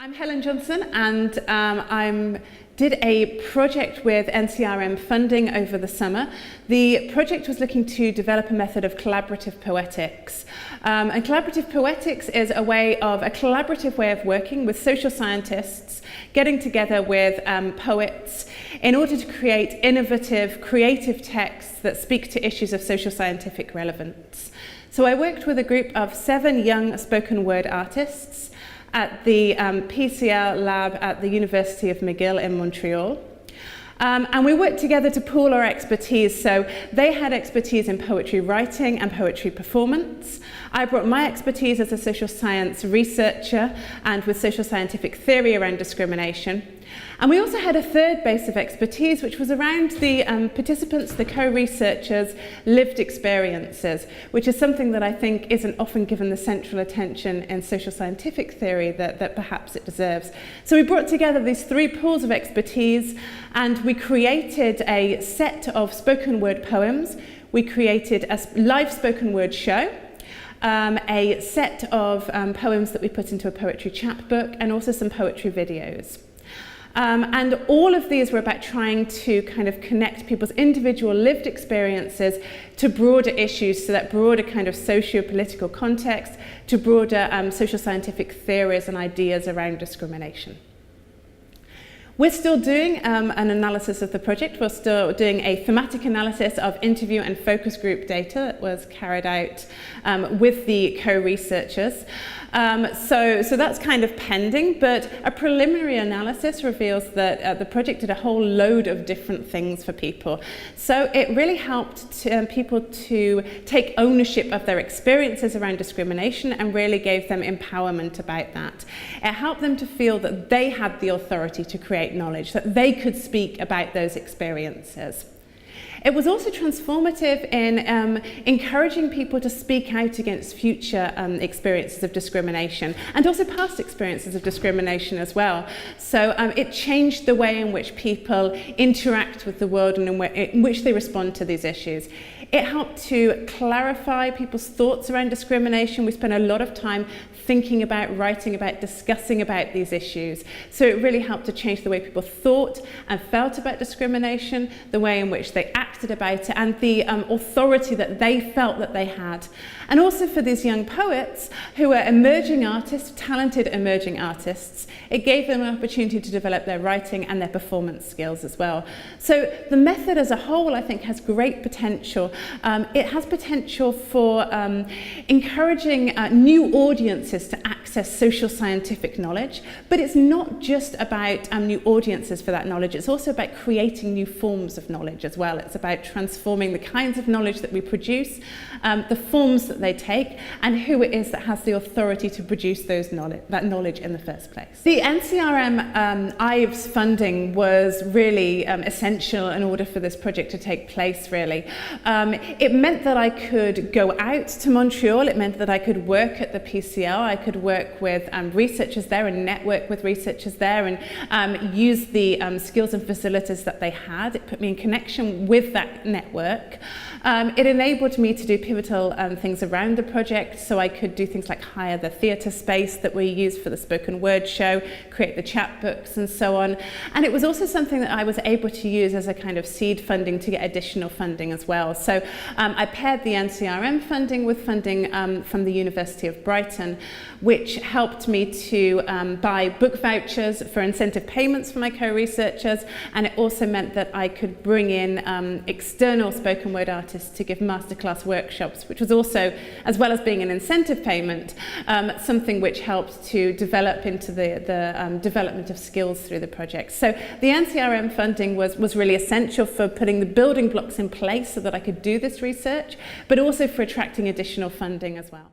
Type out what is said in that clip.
I'm Helen Johnson, and I did a project with NCRM funding over the summer. The project was looking to develop a method of collaborative poetics. And collaborative poetics is a collaborative way of working with social scientists, getting together with poets in order to create innovative, creative texts that speak to issues of social scientific relevance. So I worked with a group of 7 young spoken word artists at the PCL lab at the University of McGill in Montreal. And we worked together to pool our expertise. So they had expertise in poetry writing and poetry performance. I brought my expertise as a social science researcher and with social scientific theory around discrimination. And we also had a third base of expertise, which was around the participants, the co-researchers' lived experiences, which is something that I think isn't often given the central attention in social scientific theory that perhaps it deserves. So we brought together these 3 pools of expertise, and we created a set of spoken word poems. We created a live spoken word show, a set of poems that we put into a poetry chapbook, and also some poetry videos. And all of these were about trying to kind of connect people's individual lived experiences to broader issues, so that broader kind of socio-political context, to broader social scientific theories and ideas around discrimination. We're still doing an analysis of the project. We're still doing a thematic analysis of interview and focus group data that was carried out with the co-researchers. So that's kind of pending, but a preliminary analysis reveals that the project did a whole load of different things for people. So it really helped people to take ownership of their experiences around discrimination and really gave them empowerment about that. It helped them to feel that they had the authority to create knowledge, that they could speak about those experiences. It was also transformative in encouraging people to speak out against future experiences of discrimination, and also past experiences of discrimination as well. So it changed the way in which people interact with the world and in which they respond to these issues. It helped to clarify people's thoughts around discrimination. We spent a lot of time thinking about, writing about, discussing about these issues. So it really helped to change the way people thought and felt about discrimination, the way in which they acted about it, and the authority that they felt that they had. And also for these young poets who are emerging artists, talented emerging artists, it gave them an opportunity to develop their writing and their performance skills as well. So the method as a whole, I think, has great potential. It has potential for encouraging new audiences to access social scientific knowledge, but it's not just about new audiences for that knowledge. It's also about creating new forms of knowledge as well. It's about transforming the kinds of knowledge that we produce, the forms that they take, and who it is that has the authority to produce that knowledge in the first place. The NCRM IVES funding was really essential in order for this project to take place, really. It meant that I could go out to Montreal. It meant that I could work at the PCL. I could work with researchers there and network with researchers there and use the skills and facilities that they had. It put me in connection with that network. It enabled me to do pivotal things around the project, so I could do things like hire the theatre space that we use for the spoken word show, create the chapbooks and so on. And it was also something that I was able to use as a kind of seed funding to get additional funding as well. So I paired the NCRM funding with funding from the University of Brighton, which helped me to buy book vouchers for incentive payments for my co-researchers, and it also meant that I could bring in external spoken word artists to give masterclass workshops, which was also, as well as being an incentive payment, something which helped to develop into the development of skills through the project. So the NCRM funding was really essential for putting the building blocks in place so that I could do this research, but also for attracting additional funding as well.